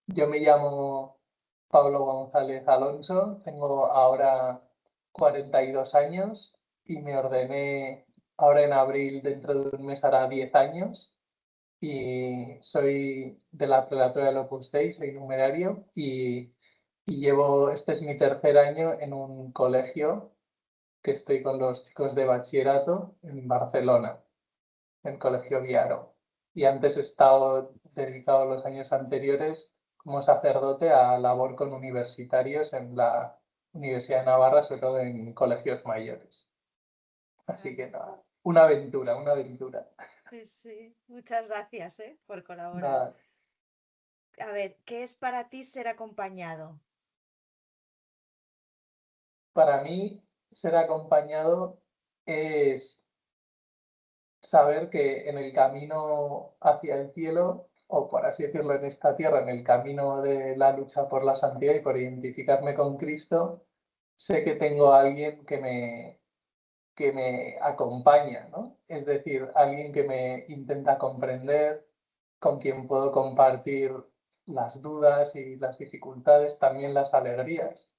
Yo me llamo Pablo González Alonso, tengo ahora 42 años y me ordené ahora en abril, dentro de un mes hará 10 años y soy de la preparatoria del Opus Dei, soy numerario y llevo, este es mi tercer año en un colegio que estoy con los chicos de bachillerato en Barcelona, en el Colegio Viaro. Y antes he estado dedicado los años anteriores como sacerdote a labor con universitarios en la Universidad de Navarra, sobre todo en colegios mayores. Así que Vale. nada, una aventura, una aventura. Sí, sí. Muchas gracias, por colaborar. Nada, A ver, ¿qué es para ti ser acompañado? para mí, ser acompañado es saber que en el camino hacia el cielo, o por así decirlo, en esta tierra, en el camino de la lucha por la santidad y por identificarme con Cristo, sé que tengo a alguien que me acompaña, ¿no? Es decir, alguien que me intenta comprender, con quien puedo compartir las dudas y las dificultades, también las alegrías,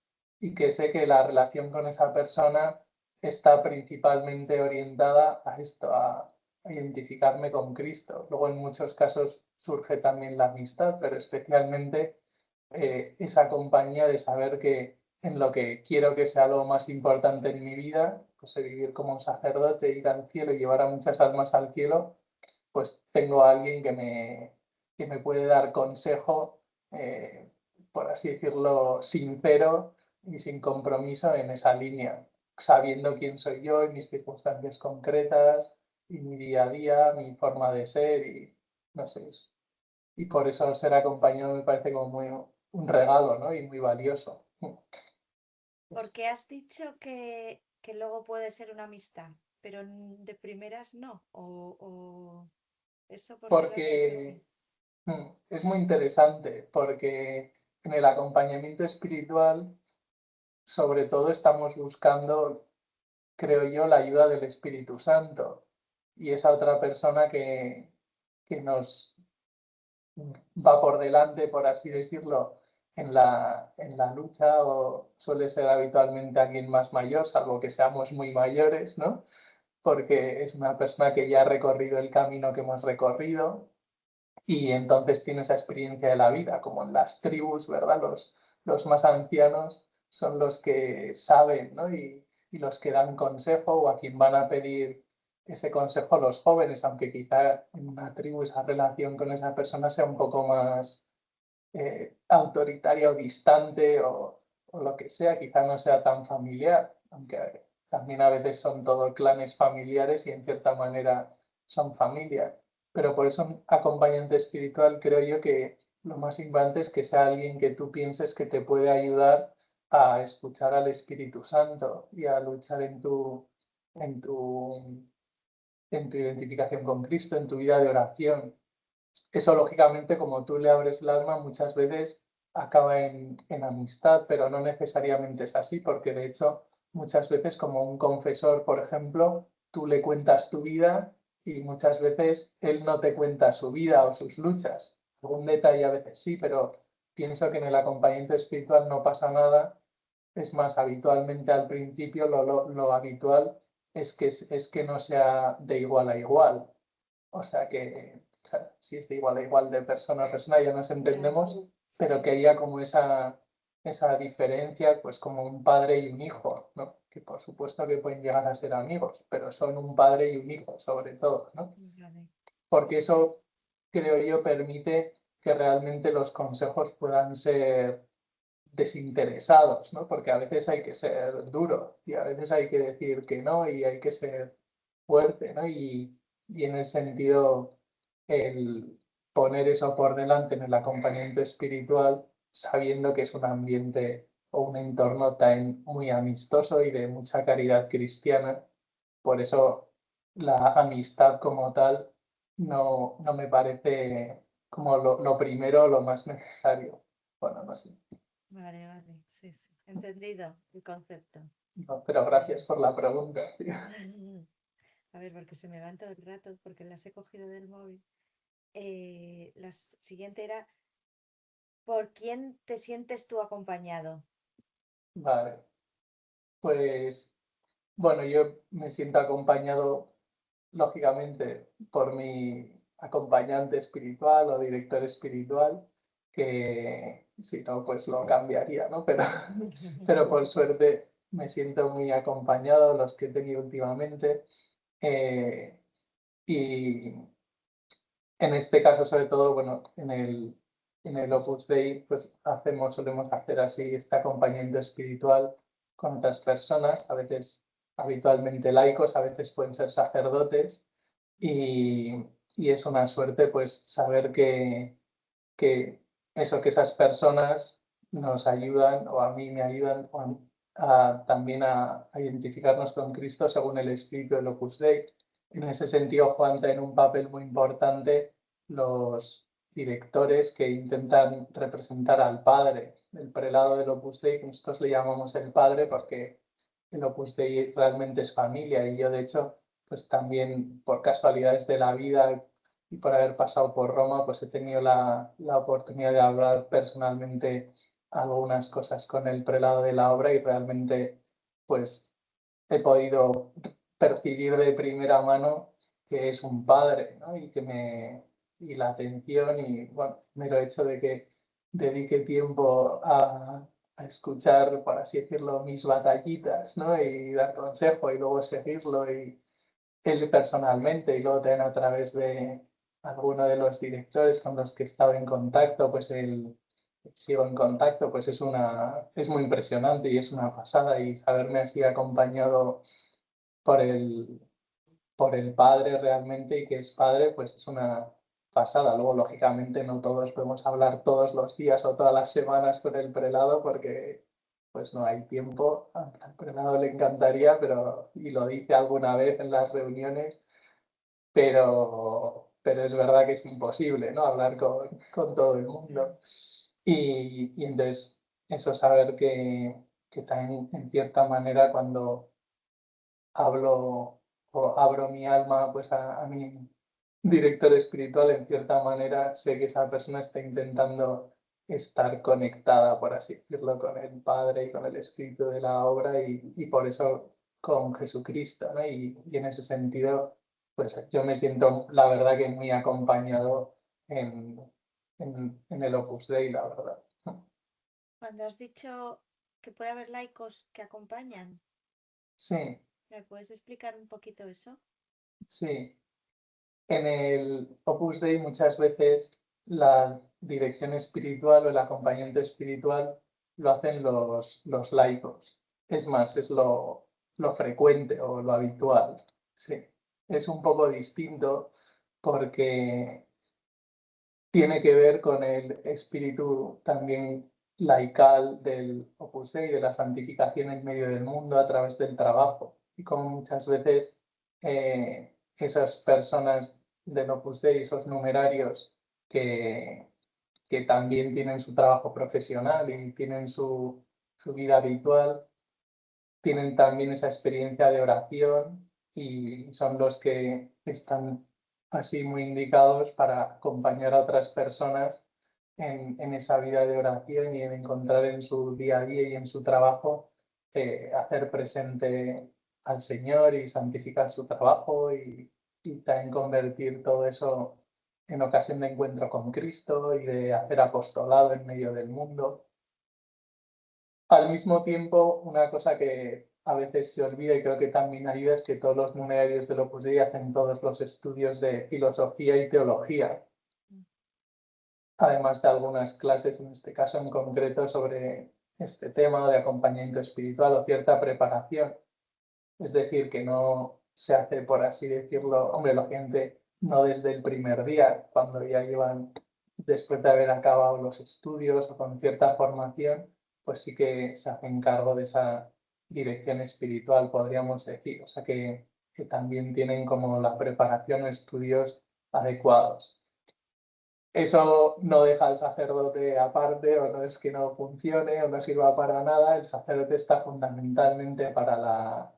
y que sé que la relación con esa persona está principalmente orientada a esto, a identificarme con Cristo. Luego en muchos casos surge también la amistad, pero especialmente esa compañía de saber que en lo que quiero que sea lo más importante en mi vida, pues vivir como un sacerdote, ir al cielo y llevar a muchas almas al cielo, pues tengo a alguien que me puede dar consejo, eh, por así decirlo, sincero y sin compromiso en esa línea, sabiendo quién soy yo y mis circunstancias concretas y mi día a día, mi forma de ser y no sé eso. Y por eso ser acompañado me parece como muy, un regalo, ¿no? Y muy valioso. Pues Porque has dicho que luego puede ser una amistad, pero de primeras no. O eso porque lo has dicho así. porque es muy interesante, porque en el acompañamiento espiritual, sobre todo, estamos buscando, creo yo, la ayuda del Espíritu Santo y esa otra persona que nos va por delante, por así decirlo, en la lucha, o suele ser habitualmente alguien más mayor, salvo que seamos muy mayores, ¿no? Porque es una persona que ya ha recorrido el camino que hemos recorrido y entonces tiene esa experiencia de la vida, como en las tribus, ¿verdad? Los más ancianos son los que saben, ¿no? Y los que dan consejo o a quien van a pedir ese consejo los jóvenes, aunque quizá en una tribu esa relación con esa persona sea un poco más autoritaria o distante o lo que sea, quizá no sea tan familiar, aunque también a veces son todo clanes familiares y en cierta manera son familia. Pero por eso un acompañante espiritual creo yo que lo más importante es que sea alguien que tú pienses que te puede ayudar a escuchar al Espíritu Santo y a luchar en tu, en tu identificación con Cristo, en tu vida de oración. Eso, lógicamente, como tú le abres el alma, muchas veces acaba en amistad, pero no necesariamente es así, porque de hecho, muchas veces, como un confesor, por ejemplo, tú le cuentas tu vida y muchas veces él no te cuenta su vida o sus luchas. Algún detalle a veces sí, pero pienso que en el acompañamiento espiritual no pasa nada. Es más, habitualmente al principio lo habitual es que no sea de igual a igual. O sea que, o sea, si es de igual a igual, de persona a persona, ya nos Claro, entendemos, pero sí. que haya como esa diferencia, pues como un padre y un hijo, ¿no? Que por supuesto que pueden llegar a ser amigos, pero son un padre y un hijo, sobre todo, ¿no? Vale. Porque eso, creo yo, permite que realmente los consejos puedan ser desinteresados, ¿no? Porque a veces hay que ser duro y a veces hay que decir que no y hay que ser fuerte, ¿no? Y en ese sentido, el poner eso por delante en el acompañamiento espiritual, sabiendo que es un ambiente o un entorno tan muy amistoso y de mucha caridad cristiana, por eso la amistad como tal no me parece como lo primero, lo más necesario. Bueno, no sé. Vale, vale. Sí, sí. Entendido el concepto. No, pero gracias Vale. por la pregunta, tío. A ver, porque se me van todo el rato, porque las he cogido del móvil. La siguiente era, ¿Por quién te sientes tú acompañado? Vale, pues bueno, yo me siento acompañado, lógicamente, por mi acompañante espiritual o director espiritual, que si no, pues lo cambiaría, ¿no? Pero por suerte me siento muy acompañado, los que he tenido últimamente. eh, y en este caso, sobre todo, bueno, en el Opus Dei, pues solemos hacer así este acompañamiento espiritual con otras personas, a veces habitualmente laicos, a veces pueden ser sacerdotes, y es una suerte pues saber que que esas personas nos ayudan, o a mí me ayudan también a identificarnos con Cristo según el espíritu del Opus Dei. En ese sentido, juegan en un papel muy importante los directores que intentan representar al Padre. El prelado del Opus Dei, que nosotros le llamamos el Padre porque el Opus Dei realmente es familia, y yo de hecho, pues también por casualidades de la vida y por haber pasado por Roma, pues he tenido la oportunidad de hablar personalmente algunas cosas con el prelado de la obra, y realmente pues he podido percibir de primera mano que es un padre, ¿no? Y la atención, y bueno, mero hecho de que dedique tiempo a escuchar, por así decirlo, mis batallitas, ¿no? Y dar consejo y luego seguirlo, y él personalmente, y luego también a través de alguno de los directores con los que he estado en contacto, pues sigo en contacto, pues es muy impresionante y es una pasada, y saberme así acompañado por el padre realmente, y que es padre, pues es una pasada. Luego, lógicamente, no todos podemos hablar todos los días o todas las semanas con el prelado porque pues no hay tiempo. Al prelado le encantaría, y lo dice alguna vez en las reuniones, pero es verdad que es imposible, ¿no? Hablar con todo el Mm. mundo. Y entonces, eso, saber que también, en cierta manera, cuando hablo o abro mi alma pues a mi director espiritual, en cierta manera sé que esa persona está intentando estar conectada, por así decirlo, con el Padre y con el espíritu de la obra, y por eso con Jesucristo, ¿no? Y en ese sentido, pues yo me siento, la verdad, que muy acompañado en, en el Opus Dei, la verdad. Cuando has dicho que puede haber laicos que acompañan, Sí, ¿me puedes explicar un poquito eso? sí. En el Opus Dei muchas veces la dirección espiritual o el acompañamiento espiritual lo hacen los laicos. Es más, es lo frecuente o lo habitual. Sí. Es un poco distinto porque tiene que ver con el espíritu también laical del Opus Dei, de la santificación en medio del mundo a través del trabajo. Y como muchas veces esas personas del Opus Dei, esos numerarios que, que también tienen su trabajo profesional y tienen su vida habitual, tienen también esa experiencia de oración, y son los que están así muy indicados para acompañar a otras personas en esa vida de oración, y en encontrar en su día a día y en su trabajo, hacer presente al Señor y santificar su trabajo, y también convertir todo eso en ocasión de encuentro con Cristo y de hacer apostolado en medio del mundo. Al mismo tiempo, una cosa que a veces se olvida y creo que también ayuda, es que todos los numerarios del Opus Dei hacen todos los estudios de filosofía y teología, Mm. además de algunas clases, en este caso en concreto, sobre este tema de acompañamiento espiritual o cierta preparación. Es decir, que no se hace, por así decirlo, hombre, la gente no desde el primer día, cuando ya llevan, después de haber acabado los estudios o con cierta formación, pues sí que se hacen cargo de esa dirección espiritual, podríamos decir. O sea que también tienen como la preparación o estudios adecuados. Eso no deja al sacerdote aparte, o no es que no funcione o no sirva para nada. El sacerdote está fundamentalmente para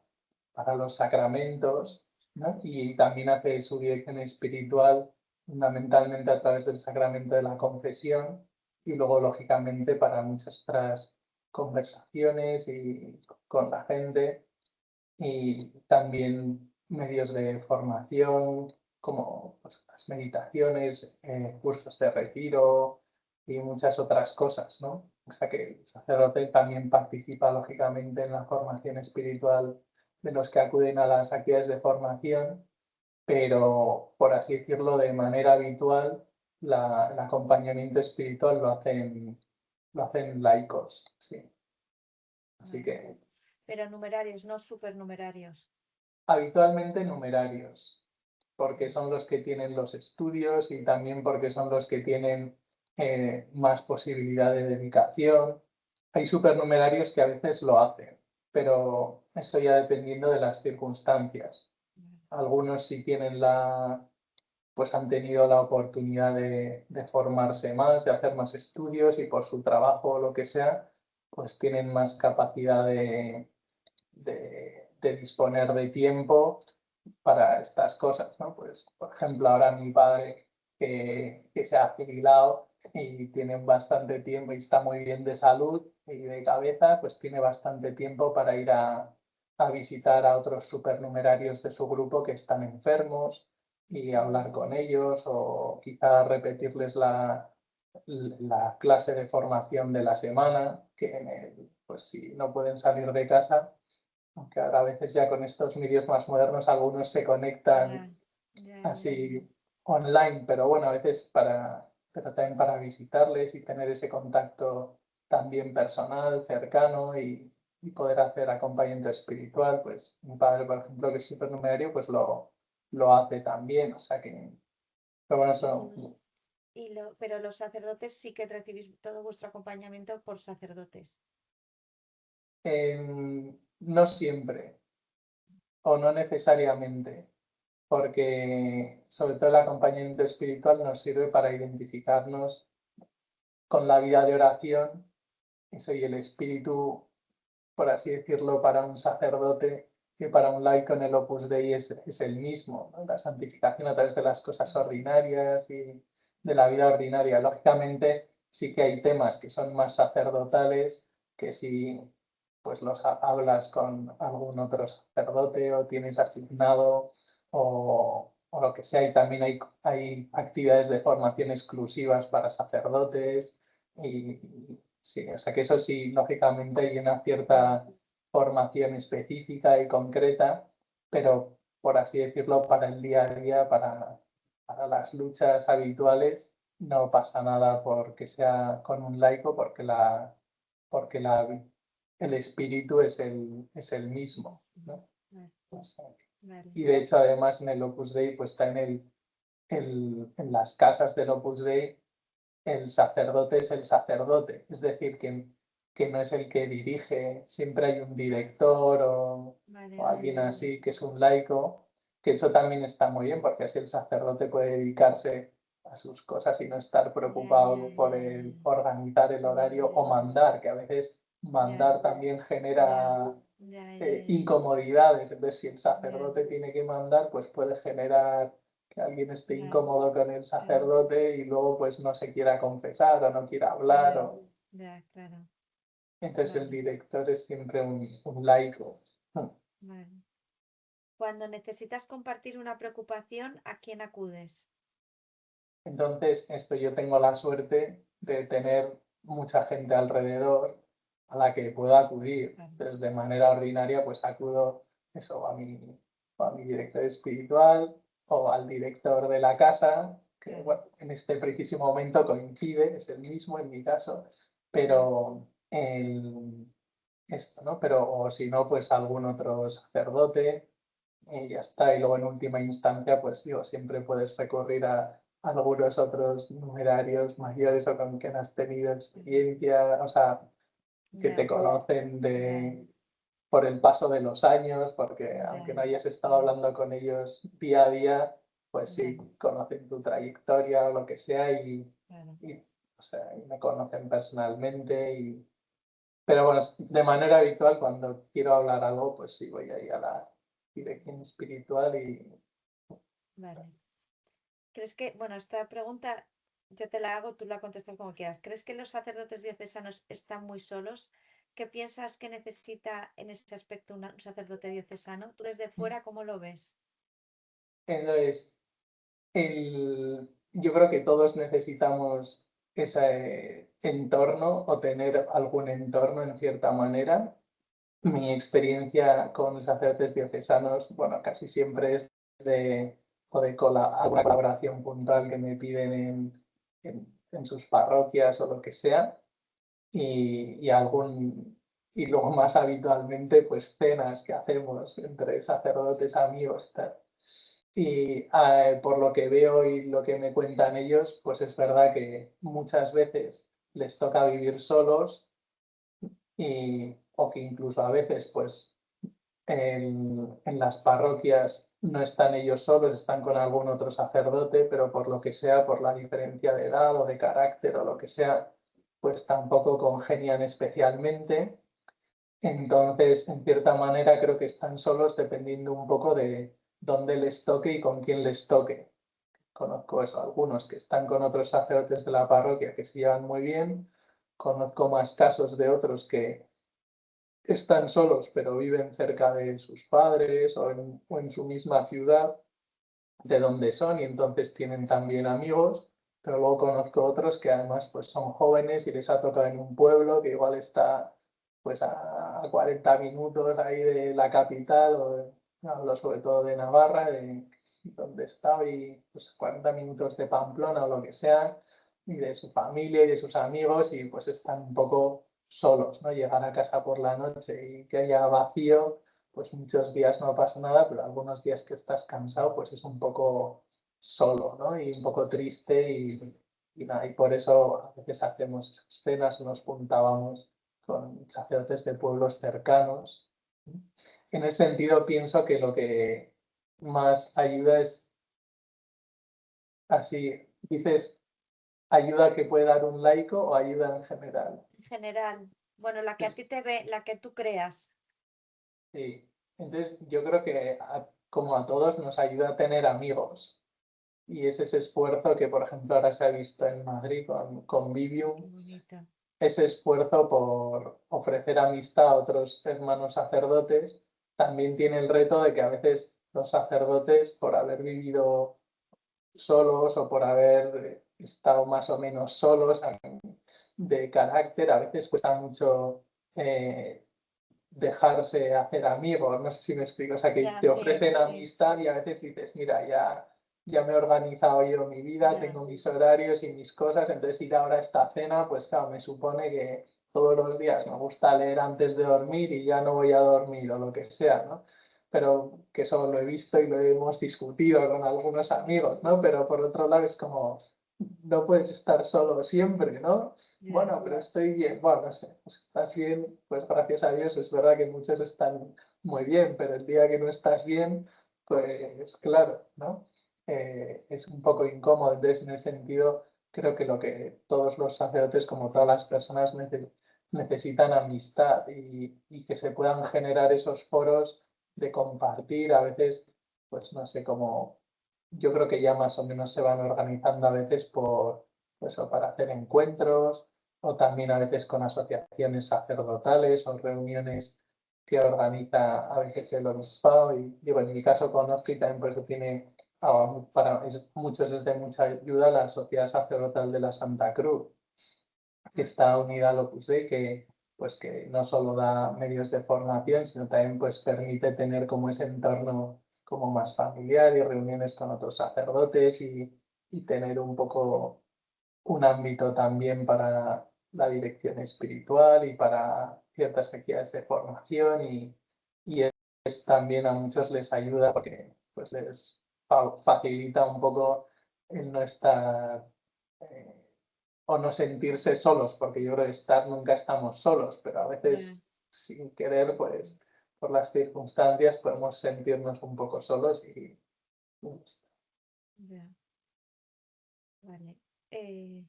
los sacramentos, ¿no? Y también hace su dirección espiritual fundamentalmente a través del sacramento de la confesión. y luego, lógicamente, para muchas otras conversaciones y con la gente, y también medios de formación como pues, las meditaciones, cursos de retiro y muchas otras cosas, ¿no? O sea que el sacerdote también participa lógicamente en la formación espiritual de los que acuden a las actividades de formación, pero por así decirlo, de manera habitual, el acompañamiento espiritual lo hacen laicos, sí. Así que Pero numerarios, no supernumerarios. habitualmente numerarios, porque son los que tienen los estudios y también porque son los que tienen más posibilidad de dedicación. Hay supernumerarios que a veces lo hacen, pero eso ya dependiendo de las circunstancias. Algunos sí tienen pues han tenido la oportunidad de formarse más, de hacer más estudios y por su trabajo o lo que sea, pues tienen más capacidad de disponer de tiempo para estas cosas, ¿no? Pues, por ejemplo, ahora mi padre que se ha jubilado y tiene bastante tiempo y está muy bien de salud y de cabeza, pues tiene bastante tiempo para ir a visitar a otros supernumerarios de su grupo que están enfermos y hablar con ellos o quizá repetirles la clase de formación de la semana, que pues si no pueden salir de casa, aunque ahora a veces ya con estos medios más modernos algunos se conectan así online, pero bueno, a veces pero también para visitarles y tener ese contacto también personal, cercano y poder hacer acompañamiento espiritual, pues mi padre, por ejemplo, que es supernumerario, pues lo hace también, o sea que, pero bueno, Y eso pero los sacerdotes sí que recibís todo vuestro acompañamiento por sacerdotes. no siempre o no necesariamente, porque sobre todo el acompañamiento espiritual nos sirve para identificarnos con la vida de oración, eso y el espíritu, por así decirlo, para un sacerdote que para un laico en el Opus Dei es el mismo, ¿no? La santificación a través de las cosas ordinarias y de la vida ordinaria. Lógicamente, sí que hay temas que son más sacerdotales, que si pues los hablas con algún otro sacerdote o tienes asignado o lo que sea, y también hay actividades de formación exclusivas para sacerdotes y sí, o sea que eso sí, lógicamente llena cierta formación específica y concreta, pero por así decirlo, para el día a día, para las luchas habituales, no pasa nada porque sea con un laico, porque el espíritu es el mismo, ¿no? O sea, Vale, y de hecho, además, en el Opus Dei, pues está en las casas del Opus Dei, el sacerdote es el sacerdote, es decir, que no es el que dirige, siempre hay un director vale, o alguien vale, así que es un laico, que eso también está muy bien, porque así el sacerdote puede dedicarse a sus cosas y no estar ya, ya, preocupado por ya, ya, organizar el ya, horario ya, o mandar, que a veces ya, mandar también ya, genera ya, ya, ya, incomodidades. Entonces, si el ya, sacerdote tiene que mandar, pues puede generar que alguien esté ya, incómodo con el claro, sacerdote y luego pues no se quiera confesar o no quiera hablar. ya, ya, claro, Entonces el vale, director es siempre un laico. vale. Cuando necesitas compartir una preocupación, ¿a quién acudes? Entonces, esto yo tengo la suerte de tener mucha gente alrededor a la que puedo acudir. Claro, Entonces, de manera ordinaria, pues acudo eso, a mi director espiritual o al director de la casa, que claro, bueno, en este preciso momento coincide, es el mismo en mi caso, ya, pero esto, ¿no? Pero, o si no, pues algún otro sacerdote y ya está. Y luego en última instancia, pues digo, siempre puedes recurrir a algunos otros numerarios mayores o con quien has tenido experiencia, o sea, que te ya, conocen ya, por el paso de los años, porque aunque ya, no hayas estado claro, hablando con ellos día a día, pues ya, sí, conocen tu trayectoria o lo que sea claro, y, o sea, y me conocen personalmente. Pero bueno, de manera habitual, cuando quiero hablar algo, pues sí, voy ahí a la dirección espiritual y vale. ¿Crees que, bueno, esta pregunta yo te la hago, tú la contestas como quieras. ¿Crees que los sacerdotes diocesanos están muy solos? ¿Qué piensas que necesita en ese aspecto un sacerdote diocesano? Tú desde fuera, ¿cómo lo ves? Entonces, yo creo que todos necesitamos ese entorno o tener algún entorno en cierta manera. Mi experiencia con sacerdotes diocesanos, bueno, casi siempre es de, o de alguna colaboración puntual que me piden en sus parroquias o lo que sea, y luego más habitualmente, pues cenas que hacemos entre sacerdotes, amigos, tal. Y por lo que veo y lo que me cuentan ellos, pues es verdad que muchas veces les toca vivir solos o que incluso a veces, pues en las parroquias no están ellos solos, están con algún otro sacerdote, pero por lo que sea, por la diferencia de edad o de carácter o lo que sea, pues tampoco congenian especialmente. Entonces, en cierta manera, creo que están solos dependiendo un poco de dónde les toque y con quién les toque. Conozco eso, algunos que están con otros sacerdotes de la parroquia que se llevan muy bien. Conozco más casos de otros que están solos, pero viven cerca de sus padres o en su misma ciudad de donde son y entonces tienen también amigos, pero luego conozco otros que además pues son jóvenes y les ha tocado en un pueblo que igual está pues a 40 minutos ahí de la capital, hablo sobre todo de Navarra, de donde está, y pues 40 minutos de Pamplona o lo que sea, y de su familia y de sus amigos, y pues están un poco solos, ¿no? Llegar a casa por la noche y que haya vacío, pues muchos días no pasa nada, pero algunos días que estás cansado, pues es un poco solo, ¿no? Y un poco triste y nada, y por eso a veces hacemos esas cenas, nos juntábamos con sacerdotes de pueblos cercanos. En ese sentido, pienso que lo que más ayuda es así, dices, ayuda que puede dar un laico o ayuda en general. En general, bueno, la que a Pues, ti te ve, la que tú creas. sí, entonces yo creo que como a todos nos ayuda a tener amigos. Y es ese esfuerzo que, por ejemplo, ahora se ha visto en Madrid con Qué Convivium, bonito. ese esfuerzo por ofrecer amistad a otros hermanos sacerdotes, también tiene el reto de que a veces los sacerdotes, por haber vivido solos o por haber estado más o menos solos de carácter, a veces cuesta mucho dejarse hacer amigos, no sé si me explico, o sea, que Ya, te sí, ofrecen sí, amistad y a veces dices, mira, ya me he organizado yo mi vida, ya, tengo mis horarios y mis cosas, entonces ir ahora a esta cena, pues claro, me supone que todos los días me gusta leer antes de dormir y ya no voy a dormir o lo que sea, ¿no? Pero que eso lo he visto y lo hemos discutido con algunos amigos, ¿no? Pero por otro lado es como, no puedes estar solo siempre, ¿no? ya, Bueno, pero estoy bien. Bueno, no sé, pues estás bien, pues gracias a Dios, es verdad que muchos están muy bien, pero el día que no estás bien, pues claro, ¿no? Es un poco incómodo. Entonces, en ese sentido, creo que lo que todos los sacerdotes, como todas las personas, necesitan amistad y que se puedan generar esos foros de compartir. A veces, pues no sé, como yo creo que ya más o menos se van organizando a veces pues, o para hacer encuentros o también a veces con asociaciones sacerdotales o reuniones que organiza a veces el obispado. Y digo, en mi caso conozco y también por eso tiene, muchos es de mucha ayuda la Sociedad Sacerdotal de la Santa Cruz, que ah, está unida al Opus Dei, que no solo da medios de formación, sino también pues permite tener como ese entorno como más familiar y reuniones con otros sacerdotes y tener un poco un ámbito también para la dirección espiritual y para ciertas actividades de formación y es también a muchos les ayuda porque pues les facilita un poco el no estar eh, o no sentirse solos, porque yo creo que estar nunca estamos solos, pero a ya, veces sin querer, pues por las circunstancias podemos sentirnos un poco solos y ya, vale. Eh,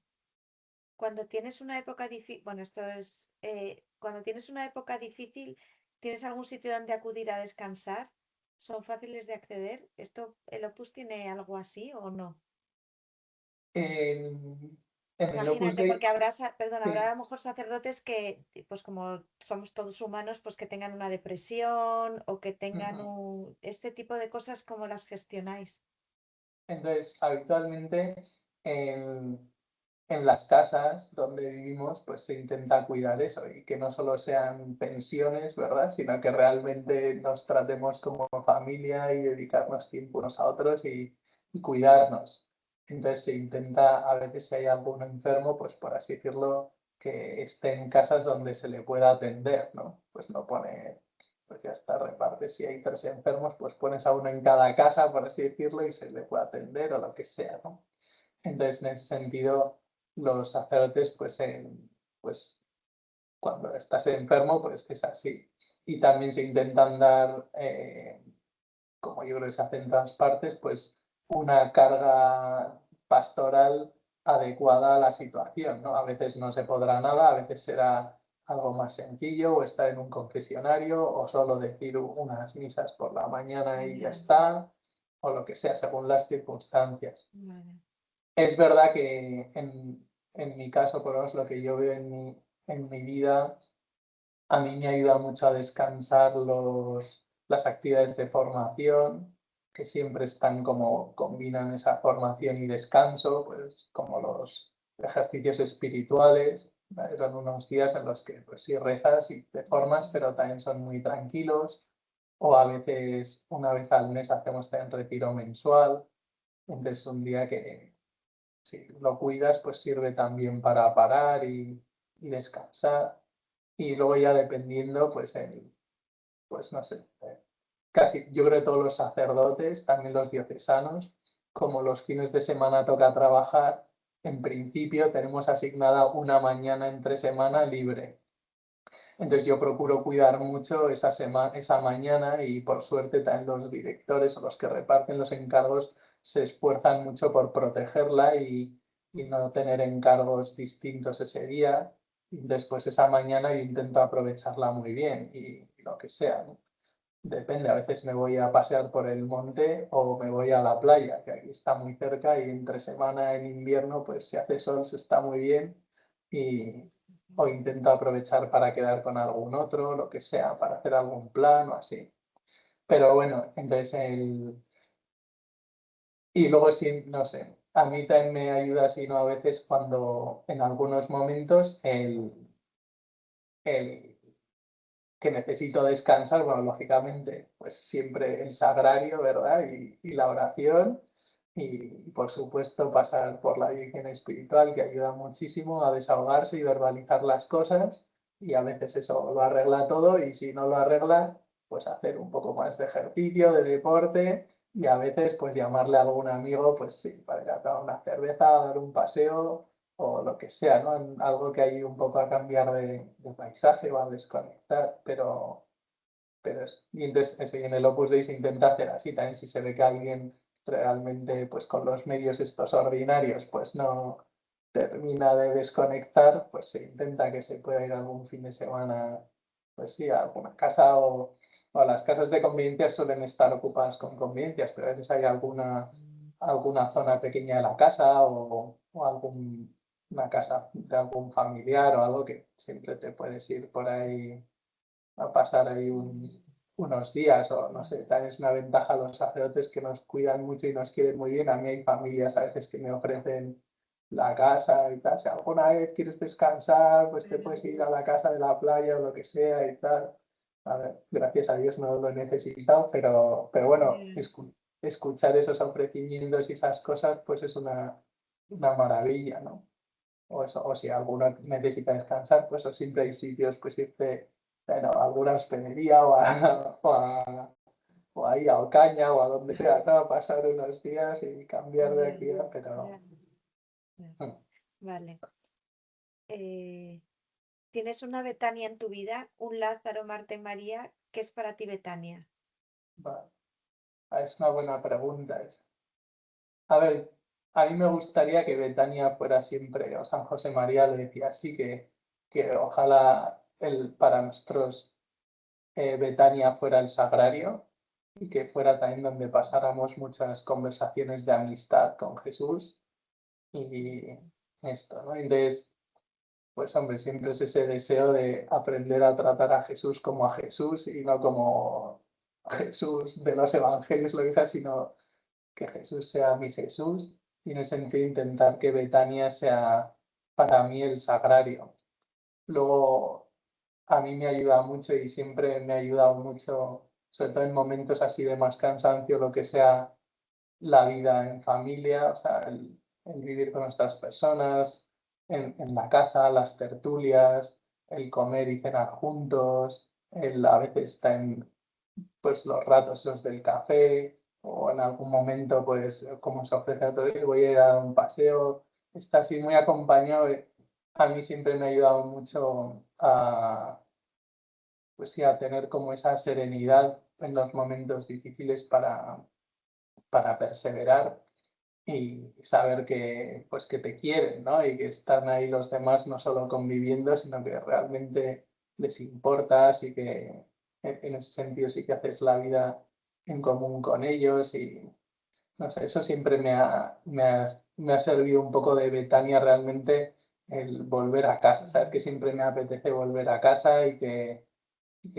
Cuando tienes una época difícil, bueno, esto es, cuando tienes una época difícil, ¿tienes algún sitio donde acudir a descansar? ¿Son fáciles de acceder? ¿Esto, el Opus tiene algo así o no? En el Opus Imagínate, Dei, porque habrá, perdón, habrá a sí. lo mejor sacerdotes que, pues como somos todos humanos, pues que tengan una depresión o que tengan Ujú. este tipo de cosas, ¿cómo las gestionáis? Entonces, habitualmente en las casas donde vivimos, pues se intenta cuidar eso y que no solo sean pensiones, ¿verdad? Sino que realmente nos tratemos como familia y dedicarnos tiempo unos a otros y cuidarnos. Entonces se intenta, a veces si hay algún enfermo, pues por así decirlo, que esté en casas donde se le pueda atender, ¿no? Pues no pone, pues ya está, reparte. Si hay 3 enfermos, pues pones a uno en cada casa, por así decirlo, y se le puede atender o lo que sea, ¿no? Entonces, en ese sentido, los sacerdotes, pues cuando estás enfermo, pues es así. Y también se intentan dar, como yo creo que se hace en todas partes, pues una carga pastoral adecuada a la situación, ¿no? A veces no se podrá nada, a veces será algo más sencillo, o estar en un confesionario, o solo decir unas misas por la mañana y ya Ya, está, o lo que sea, según las circunstancias. vale, Es verdad que en mi caso, por lo menos lo que yo veo en mi vida, a mí me ayuda mucho a descansar las actividades de formación, que siempre están como combinan esa formación y descanso, pues como los ejercicios espirituales. ¿Vale? Son unos días en los que pues sí rezas y te formas, pero también son muy tranquilos. O a veces, una vez al mes, hacemos también retiro mensual. Entonces, un día que si lo cuidas, pues sirve también para parar y descansar. Y luego ya dependiendo, pues no sé, casi yo creo que todos los sacerdotes, también los diocesanos, como los fines de semana toca trabajar, en principio tenemos asignada una mañana entre semana libre. Entonces yo procuro cuidar mucho esa mañana y por suerte también los directores o los que reparten los encargos se esfuerzan mucho por protegerla y no tener encargos distintos ese día. Y después esa mañana yo intento aprovecharla muy bien y lo que sea, ¿no? Depende, a veces me voy a pasear por el monte o me voy a la playa, que aquí está muy cerca y entre semana en invierno, pues si hace sol se está muy bien y o intento aprovechar para quedar con algún otro, lo que sea, para hacer algún plan o así. Pero bueno, entonces y luego sí, no sé, a mí también me ayuda, si no, a veces cuando en algunos momentos el que necesito descansar, bueno, lógicamente, pues siempre el sagrario, ¿verdad? Y la oración y, por supuesto, pasar por la dirección espiritual, que ayuda muchísimo a desahogarse y verbalizar las cosas y a veces eso lo arregla todo y si no lo arregla, pues hacer un poco más de ejercicio, de deporte y a veces pues llamarle a algún amigo, pues sí, para ir a tomar una cerveza, dar un paseo o lo que sea, ¿no? En algo que ayude un poco a cambiar de paisaje o a desconectar, y entonces eso, y en el Opus Dei se intenta hacer así, también si se ve que alguien realmente, pues con los medios estos ordinarios, pues no termina de desconectar, pues se intenta que se pueda ir algún fin de semana, pues sí, a alguna casa o las casas de convivencias suelen estar ocupadas con convivencias, pero a veces hay alguna zona pequeña de la casa o una casa de algún familiar o algo que siempre te puedes ir por ahí a pasar ahí unos días o no sé, también es una ventaja a los sacerdotes que nos cuidan mucho y nos quieren muy bien. A mí hay familias a veces que me ofrecen la casa y tal. Si alguna vez quieres descansar, pues te puedes ir a la casa de la playa o lo que sea y tal. A ver, gracias a Dios no lo he necesitado, pero bueno, escuchar esos ofrecimientos y esas cosas, pues es una maravilla, ¿no? O si alguno necesita descansar, pues siempre hay sitios, pues irte bueno, a alguna hospedería o ahí a Ocaña o a donde sea, ¿no? A pasar unos días y cambiar de ya, actividad, ya, pero ya. Vale. Eh, ¿Tienes una Betania en tu vida? ¿Un Lázaro, Marta y María? ¿Qué es para ti Betania? bueno, es una buena pregunta esa. A ver, a mí me gustaría que Betania fuera siempre, o San José María le decía así, que ojalá para nosotros Betania fuera el sagrario y que fuera también donde pasáramos muchas conversaciones de amistad con Jesús y esto, ¿no? Entonces, pues hombre, siempre es ese deseo de aprender a tratar a Jesús como a Jesús y no como Jesús de los evangelios, lo que sea, sino que Jesús sea mi Jesús y en ese sentido intentar que Betania sea para mí el sagrario. Luego, a mí me ayuda mucho y siempre me ha ayudado mucho, sobre todo en momentos así de más cansancio, lo que sea la vida en familia, o sea, el vivir con otras personas, en la casa, las tertulias, el comer y cenar juntos, el a veces estar en pues, los ratos esos del café o en algún momento, pues, como se ofrece a todo, voy a ir a dar un paseo, está así muy acompañado. A mí siempre me ha ayudado mucho a, pues, sí, a tener como esa serenidad en los momentos difíciles para perseverar y saber que, pues, que te quieren, ¿no? Y que están ahí los demás no solo conviviendo, sino que realmente les importas y que en ese sentido sí que haces la vida en común con ellos y no sé, eso siempre me ha servido un poco de Betania realmente el volver a casa, saber que siempre me apetece volver a casa y que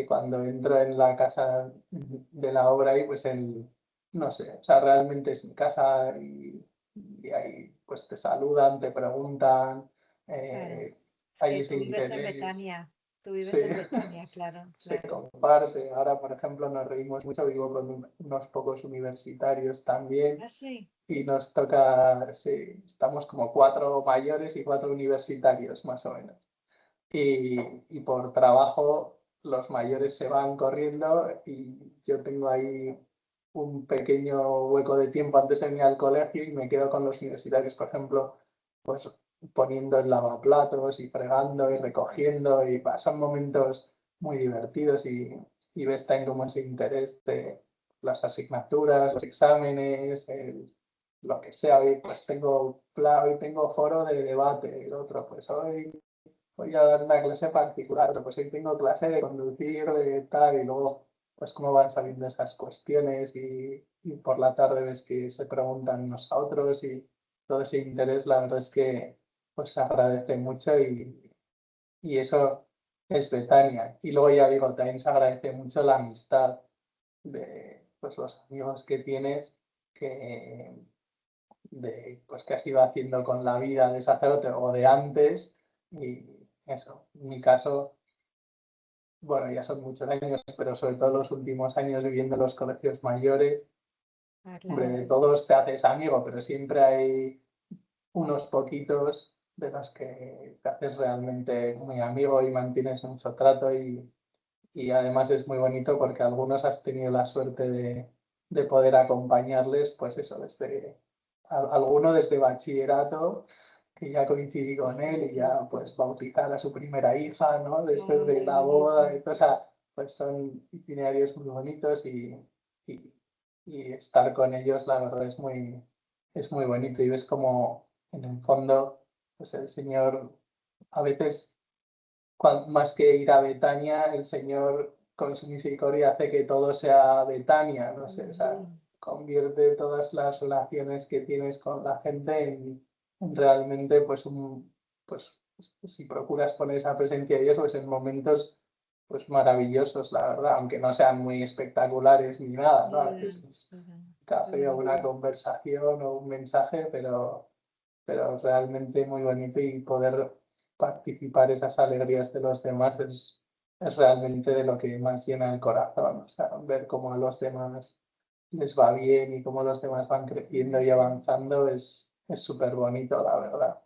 cuando entro en la casa de la obra ahí, pues no sé, o sea, realmente es mi casa y ahí pues te saludan, te preguntan, Claro. eh, Es hay que ese tú vives en interés, Betania. Tú sí, vives en Betania, claro, se claro. comparte. Ahora, por ejemplo, nos reímos mucho, vivo con unos pocos universitarios también Ah, sí. y nos toca, sí, estamos como 4 mayores y 4 universitarios más o menos y por trabajo los mayores se van corriendo y yo tengo ahí un pequeño hueco de tiempo antes de irme al colegio y me quedo con los universitarios, por ejemplo, pues poniendo el lavaplatos y fregando y recogiendo y son momentos muy divertidos y ves también como ese interés de las asignaturas, los exámenes, lo que sea. Hoy pues hoy tengo foro de debate, el otro pues hoy voy a dar una clase particular, pero pues hoy tengo clase de conducir, de tal, y luego, pues cómo van saliendo esas cuestiones y por la tarde ves que se preguntan unos a otros y todo ese interés, la verdad es que pues se agradece mucho y eso es Betania. Y luego ya digo, también se agradece mucho la amistad de pues, los amigos que tienes que, pues, que has ido haciendo con la vida de sacerdote o de antes. Y eso, en mi caso, bueno, ya son muchos años, pero sobre todo los últimos años viviendo en los colegios mayores, Ah, hombre, claro. de todos te haces amigo, pero siempre hay unos poquitos de los que te haces realmente muy amigo y mantienes mucho trato y además es muy bonito porque algunos has tenido la suerte de poder acompañarles, pues eso, desde alguno desde bachillerato, que ya coincidí con él y ya pues bautizar a su primera hija, ¿no? Después Ah, de qué la bonito. boda, o sea, pues son itinerarios muy bonitos y, y estar con ellos, la verdad, es muy bonito y ves como en el fondo, pues el Señor a veces más que ir a Betania, el Señor con su misericordia hace que todo sea Betania, no sé, o sea, Ujú. convierte todas las relaciones que tienes con la gente en realmente, pues si procuras poner esa presencia de Dios, pues en momentos pues maravillosos, la verdad, aunque no sean muy espectaculares ni nada, ¿no? A Ya, veces es ajá, un qué café o una bonito. conversación o un mensaje, pero realmente muy bonito y poder participar esas alegrías de los demás es realmente de lo que más llena el corazón. O sea, ver cómo a los demás les va bien y cómo los demás van creciendo y avanzando es súper bonito, la verdad.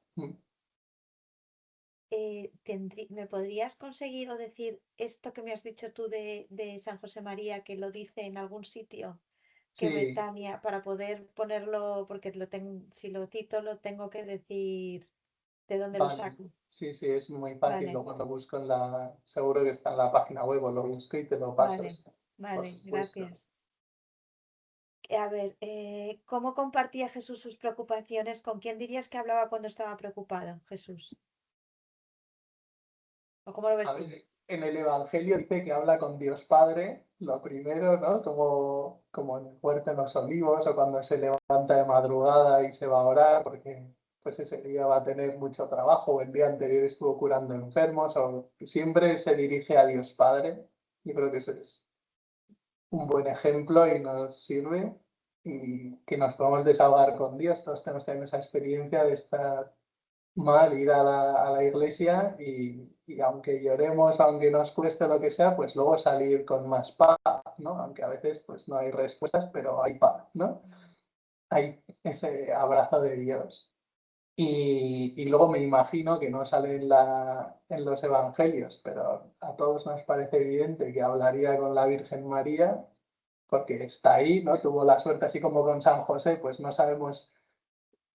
¿Me podrías conseguir o decir esto que me has dicho tú de San José María, que lo dice en algún sitio, que Sí, Betania, para poder ponerlo, porque si lo cito lo tengo que decir de dónde lo vale. saco? Sí, sí, es muy fácil. Vale, Luego lo busco seguro que está en la página web o lo busco y te lo paso, vale, sí, por vale, supuesto. gracias. A ver, ¿cómo compartía Jesús sus preocupaciones? ¿Con quién dirías que hablaba cuando estaba preocupado, Jesús? ¿O cómo lo A ves tú? ver, en el Evangelio dice que habla con Dios Padre, lo primero, ¿no? Como en el huerto de los olivos o cuando se levanta de madrugada y se va a orar, porque pues ese día va a tener mucho trabajo, o el día anterior estuvo curando enfermos, o siempre se dirige a Dios Padre. Yo creo que eso es un buen ejemplo y nos sirve y que nos podemos desahogar con Dios. Todos tenemos también esa experiencia de estar mal, ir a la iglesia y aunque lloremos, aunque nos cueste lo que sea, pues luego salir con más paz, ¿no? Aunque a veces pues no hay respuestas, pero hay paz, ¿no? Hay ese abrazo de Dios. Y luego me imagino que no sale en los evangelios, pero a todos nos parece evidente que hablaría con la Virgen María, porque está ahí, ¿no? Tuvo la suerte, así como con San José, pues no sabemos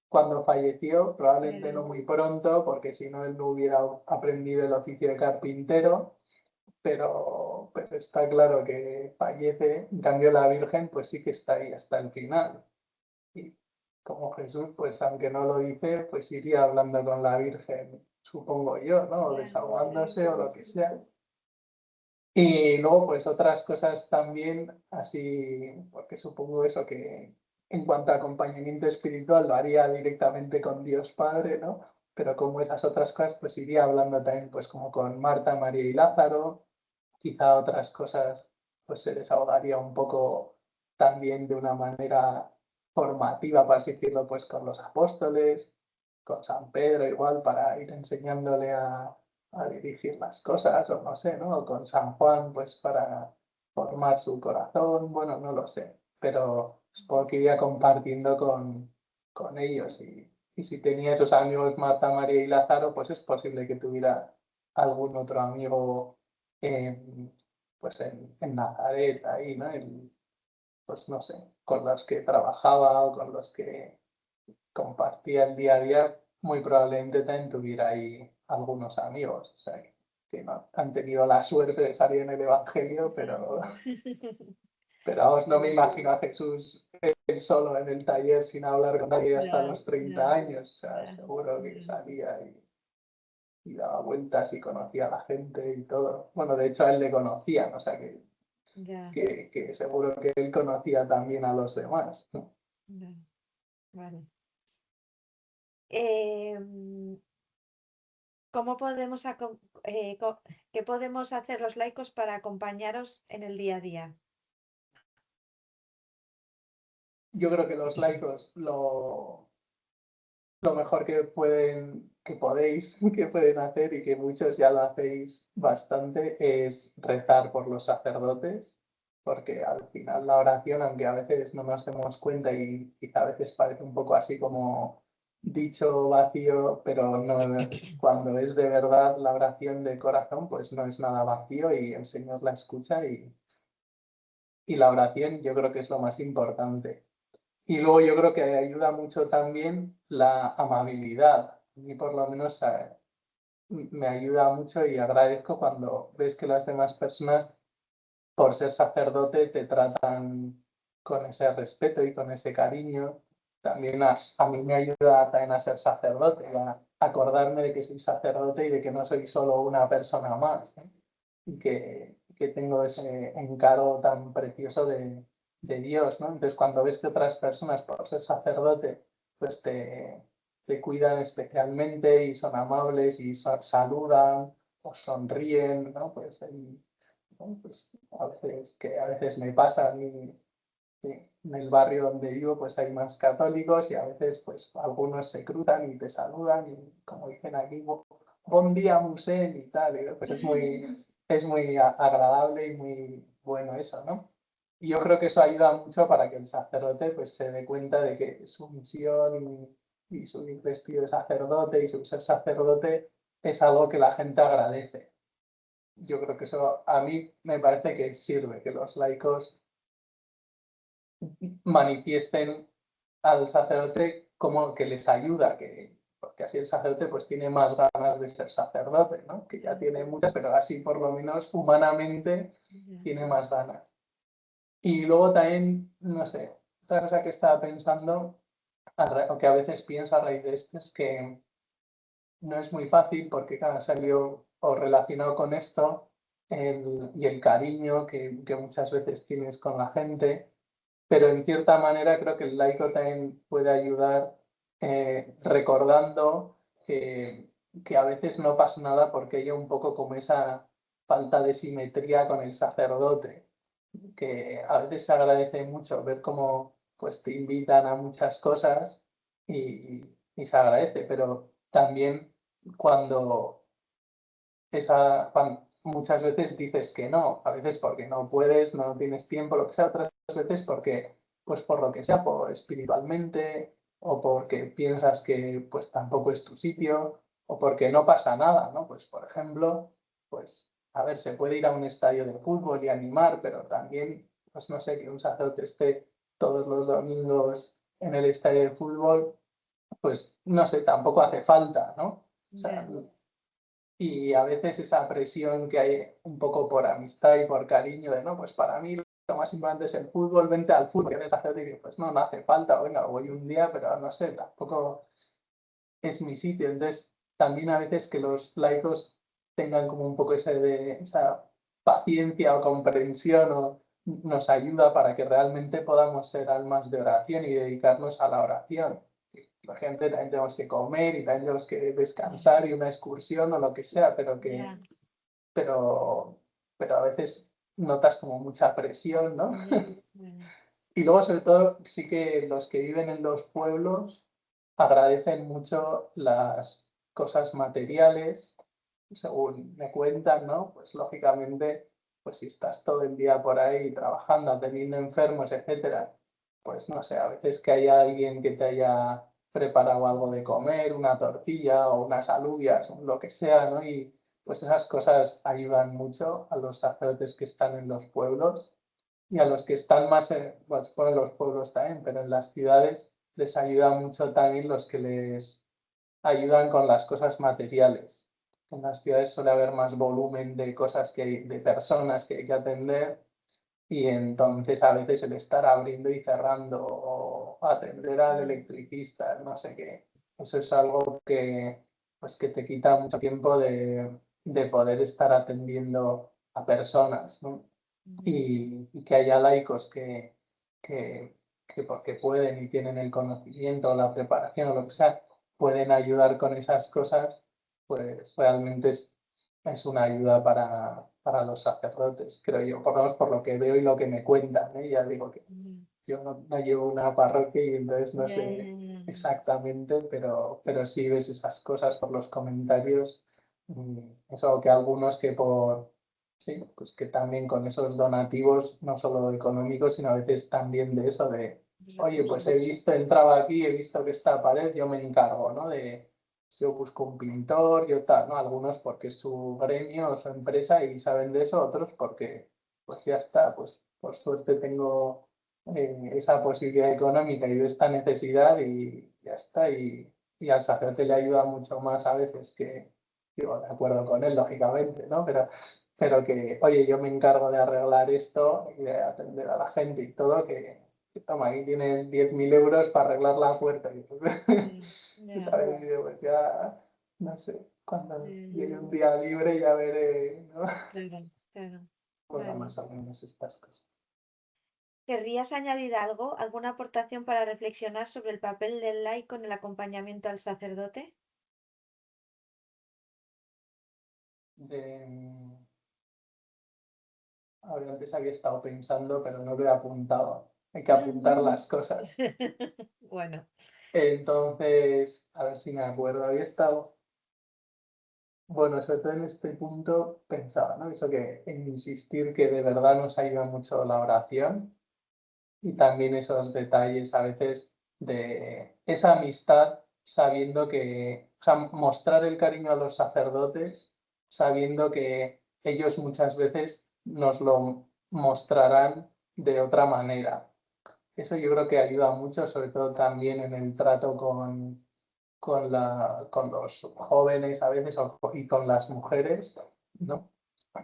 cuándo falleció, probablemente no muy pronto, porque si no él no hubiera aprendido el oficio de carpintero, pero está claro que fallece. En cambio la Virgen pues sí que está ahí hasta el final. Y como Jesús, pues aunque no lo dice, pues iría hablando con la Virgen, supongo yo, ¿no? O desahogándose o lo que sea. Y luego, pues otras cosas también, así, porque supongo eso que en cuanto a acompañamiento espiritual lo haría directamente con Dios Padre, ¿no? Pero como esas otras cosas, pues iría hablando también, pues como con Marta, María y Lázaro, quizá otras cosas, pues se desahogaría un poco también de una manera formativa, por así decirlo, pues con los apóstoles, con San Pedro igual, para ir enseñándole a dirigir las cosas, o no sé, ¿no? O con San Juan, pues para formar su corazón, bueno, no lo sé, pero supongo que iría compartiendo con ellos y si tenía esos amigos Marta, María y Lázaro, pues es posible que tuviera algún otro amigo pues en Nazaret, ahí, ¿no? Pues no sé, con los que trabajaba o con los que compartía el día a día, muy probablemente también tuviera ahí algunos amigos, o sea, que no han tenido la suerte de salir en el Evangelio, pero vamos, no me imagino a Jesús él solo en el taller sin hablar con nadie hasta los 30 años, o sea, seguro que salía y daba vueltas y conocía a la gente y todo. Bueno, de hecho a él le conocían, o sea que seguro que él conocía también a los demás, ¿no? Vale. ¿Cómo podemos qué podemos hacer los laicos para acompañaros en el día a día? Yo creo que los laicos lo mejor que podéis, que pueden hacer y que muchos ya lo hacéis bastante es rezar por los sacerdotes, porque al final la oración, aunque a veces no nos demos cuenta y quizá a veces parece un poco así como dicho vacío, pero no, cuando es de verdad la oración de corazón, pues no es nada vacío y el Señor la escucha y la oración yo creo que es lo más importante. Y luego yo creo que ayuda mucho también la amabilidad. Y por lo menos me ayuda mucho y agradezco cuando ves que las demás personas, por ser sacerdote, te tratan con ese respeto y con ese cariño. También a mí me ayuda también a ser sacerdote, a acordarme de que soy sacerdote y de que no soy solo una persona más, ¿eh? Y que tengo ese encargo tan precioso de Dios, ¿no? Entonces, cuando ves que otras personas, por ser sacerdote, pues te cuidan especialmente y son amables y saludan o sonríen, ¿no? Pues, ¿no? Pues a veces me pasa a mí, en el barrio donde vivo, pues hay más católicos y a veces, pues algunos se cruzan y te saludan y como dicen aquí, buen día, Musén y tal, y, pues es muy agradable y muy bueno eso, ¿no? Y yo creo que eso ayuda mucho para que el sacerdote pues se dé cuenta de que su misión y su vestido de sacerdote y su ser sacerdote es algo que la gente agradece. Yo creo que eso a mí me parece que sirve, que los laicos manifiesten al sacerdote como que les ayuda, porque así el sacerdote pues tiene más ganas de ser sacerdote, ¿no? Que ya tiene muchas, pero así por lo menos humanamente tiene más ganas. Y luego también, no sé, otra cosa que estaba pensando, o que a veces pienso a raíz de esto, es que no es muy fácil porque claro, salió o relacionado con esto y el cariño que muchas veces tienes con la gente, pero en cierta manera creo que el laico también puede ayudar recordando que a veces no pasa nada porque hay un poco como esa falta de simetría con el sacerdote, que a veces se agradece mucho ver cómo pues, te invitan a muchas cosas y se agradece, pero también cuando muchas veces dices que no, a veces porque no puedes, no tienes tiempo, lo que sea, otras veces porque, pues por lo que sea, por espiritualmente, o porque piensas que pues tampoco es tu sitio, o porque no pasa nada, ¿no? Pues por ejemplo, pues a ver, se puede ir a un estadio de fútbol y animar, pero también, pues no sé, que un sacerdote esté todos los domingos en el estadio de fútbol, pues no sé, tampoco hace falta, ¿no? O sea, Ya, y a veces esa presión que hay un poco por amistad y por cariño de, no, pues para mí lo más importante es el fútbol, vente al fútbol, ¿quieres hacer? Y pues no, no hace falta, venga, voy un día, pero no sé, tampoco es mi sitio. Entonces, también a veces que los laicos tengan como un poco esa paciencia o comprensión o nos ayuda para que realmente podamos ser almas de oración y dedicarnos a la oración. La gente también tenemos que comer y también tenemos que descansar y una excursión o lo que sea, ya, pero, pero a veces notas como mucha presión, ¿no? ya, bueno, Y luego, sobre todo, sí que los que viven en los pueblos agradecen mucho las cosas materiales, según me cuentan, ¿no? Pues lógicamente, pues si estás todo el día por ahí trabajando, atendiendo enfermos, etcétera, pues no sé, a veces que haya alguien que te haya preparado algo de comer, una tortilla o unas alubias, o lo que sea, ¿no? Y pues esas cosas ayudan mucho a los sacerdotes que están en los pueblos y a los que están más pues, en los pueblos también, pero en las ciudades les ayuda mucho también los que les ayudan con las cosas materiales. En las ciudades suele haber más volumen de cosas de personas que hay que atender y entonces a veces el estar abriendo y cerrando o atender al electricista, no sé qué, eso es algo que, pues, que te quita mucho tiempo de poder estar atendiendo a personas, ¿no? Y que haya laicos que, que porque pueden y tienen el conocimiento, la preparación o lo que sea, pueden ayudar con esas cosas, pues realmente es una ayuda para los sacerdotes, creo yo, por lo menos por lo que veo y lo que me cuentan, ¿eh? Ya digo que yo no llevo una parroquia y entonces no ya, ya, sé ya, exactamente, pero sí ves esas cosas por los comentarios. Eso que algunos que sí, pues que también con esos donativos, no solo económicos, sino a veces también de eso, de, de oye, pues recursos. he visto, entraba aquí, he visto que esta pared, yo me encargo, ¿no? Yo busco un pintor, yo tal, ¿no? Algunos porque es su gremio o su empresa y saben de eso, otros porque, pues ya está, pues por suerte tengo esa posibilidad económica y de esta necesidad y ya está. Y al sacerdote le ayuda mucho más a veces que, digo, de acuerdo con él, lógicamente, ¿no? Pero que, oye, yo me encargo de arreglar esto y de atender a la gente y todo, que toma, aquí tienes 10.000 euros para arreglar la puerta. Y, pues, Ya, ¿sabes? Y digo, pues ya, no sé, ya, cuando llegue ya, un día libre ya veré, ¿no? claro, claro, Bueno, vale. más o menos estas cosas. ¿Querrías añadir algo, alguna aportación para reflexionar sobre el papel del laico en el acompañamiento al sacerdote? De, ahora antes había estado pensando, pero no lo he apuntado. Hay que apuntar las cosas. Bueno, Entonces, a ver si me acuerdo. Había estado, bueno, sobre todo en este punto pensaba, ¿no? Eso que en insistir que de verdad nos ayuda mucho la oración y también esos detalles a veces de esa amistad sabiendo que, o sea, mostrar el cariño a los sacerdotes sabiendo que ellos muchas veces nos lo mostrarán de otra manera. Eso yo creo que ayuda mucho, sobre todo también en el trato con los jóvenes a veces y con las mujeres, ¿no?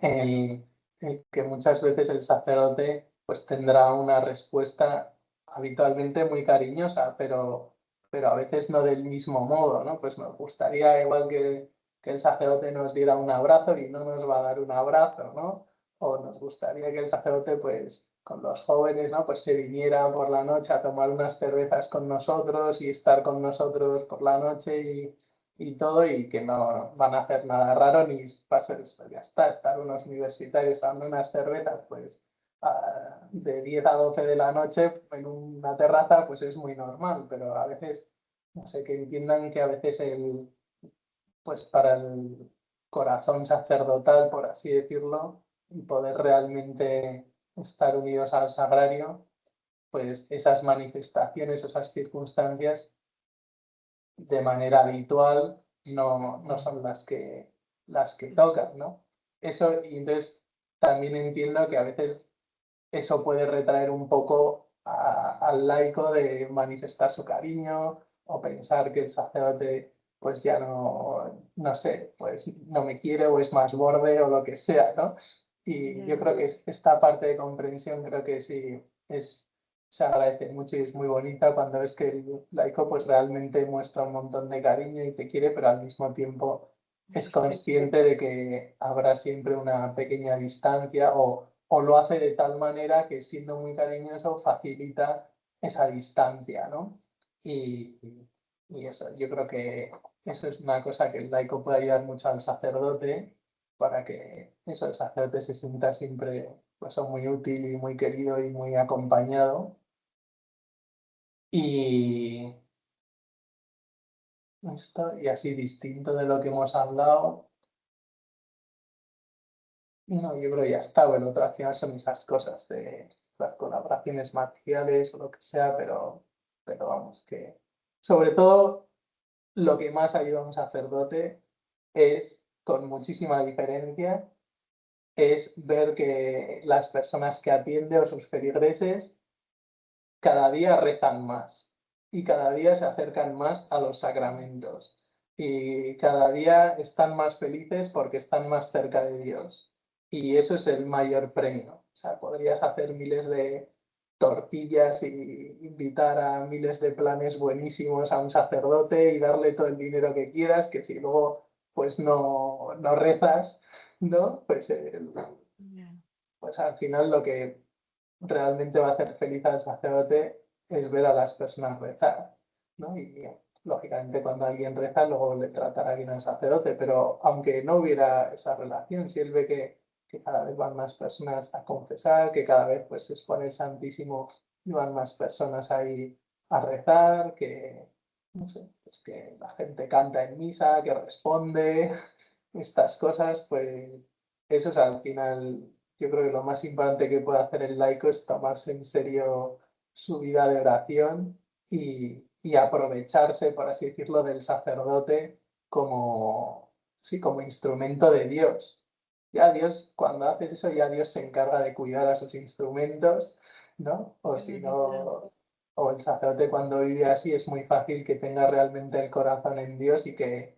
El, el que muchas veces el sacerdote pues tendrá una respuesta habitualmente muy cariñosa, pero a veces no del mismo modo, ¿no? Pues nos gustaría igual que el sacerdote nos diera un abrazo y no nos va a dar un abrazo, ¿no? O nos gustaría que el sacerdote pues con los jóvenes, ¿no? Pues se vinieran por la noche a tomar unas cervezas con nosotros y estar con nosotros por la noche y todo, y que no van a hacer nada raro ni va a ser, pues ya está, estar unos universitarios dando unas cervezas, pues de 10 a 12 de la noche en una terraza, pues es muy normal, pero a veces, no sé, que entiendan que a veces pues para el corazón sacerdotal, por así decirlo, y poder realmente estar unidos al sagrario, pues esas manifestaciones, esas circunstancias, de manera habitual, no son las que tocan, ¿no? Eso, y entonces también entiendo que a veces eso puede retraer un poco al laico de manifestar su cariño o pensar que el sacerdote pues ya no sé, pues no me quiere o es más borde o lo que sea, ¿no? Y yo Ya, creo que esta parte de comprensión creo que sí se agradece mucho y es muy bonita cuando ves que el laico pues realmente muestra un montón de cariño y te quiere, pero al mismo tiempo es respeto. consciente de que habrá siempre una pequeña distancia o lo hace de tal manera que siendo muy cariñoso facilita esa distancia, ¿no? Y, y eso, yo creo que eso es una cosa que el laico puede ayudar mucho al sacerdote para que eso, el sacerdote se sienta siempre pues, muy útil y muy querido y muy acompañado. Y esto, y así distinto de lo que hemos hablado, no, yo creo que ya está. Bueno, al final son esas cosas de las colaboraciones marciales o lo que sea, pero vamos, que sobre todo lo que más ayuda a un sacerdote es, con muchísima diferencia, es ver que las personas que atiende o sus feligreses cada día rezan más y cada día se acercan más a los sacramentos y cada día están más felices porque están más cerca de Dios. Y eso es el mayor premio. O sea, podrías hacer miles de tortillas y invitar a miles de planes buenísimos a un sacerdote y darle todo el dinero que quieras, que si luego pues no rezas, ¿no? Ya, Pues al final lo que realmente va a hacer feliz al sacerdote es ver a las personas rezar, ¿no? Y lógicamente cuando alguien reza luego le tratará bien al sacerdote, pero aunque no hubiera esa relación, si él ve que cada vez van más personas a confesar, que cada vez pues se expone el Santísimo y van más personas ahí a rezar, que, no sé, pues que la gente canta en misa, que responde, estas cosas, pues eso es al final, yo creo que lo más importante que puede hacer el laico es tomarse en serio su vida de oración y aprovecharse, por así decirlo, del sacerdote como, sí, como instrumento de Dios. Ya Dios, cuando haces eso, ya Dios se encarga de cuidar a sus instrumentos, ¿no? O qué si bonito. no, o el sacerdote cuando vive así es muy fácil que tenga realmente el corazón en Dios y que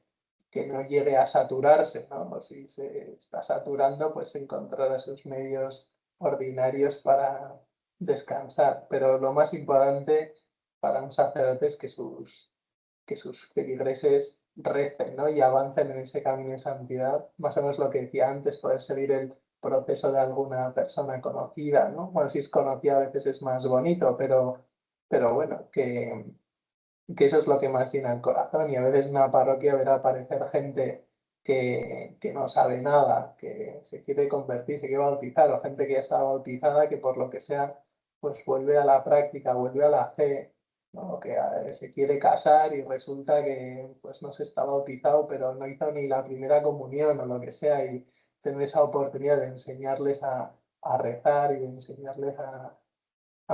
no llegue a saturarse, ¿no? O si se está saturando, pues encontrará sus medios ordinarios para descansar. Pero lo más importante para un sacerdote es que sus feligreses recen, ¿no? Y avancen en ese camino de santidad. Más o menos lo que decía antes, poder seguir el proceso de alguna persona conocida, ¿no? Bueno, si es conocida a veces es más bonito, pero bueno, que eso es lo que más llena el corazón y a veces en una parroquia verá aparecer gente que no sabe nada, que se quiere convertir, se quiere bautizar o gente que ya está bautizada que por lo que sea pues vuelve a la práctica, vuelve a la fe, ¿no? Que se quiere casar y resulta que pues no se está bautizado pero no hizo ni la primera comunión o lo que sea y tener esa oportunidad de enseñarles a rezar y de enseñarles a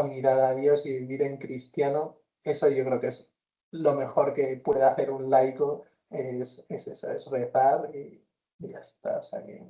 mirar a Dios y vivir en cristiano, eso yo creo que es lo mejor que puede hacer un laico, es eso, es rezar y ya está. O sea que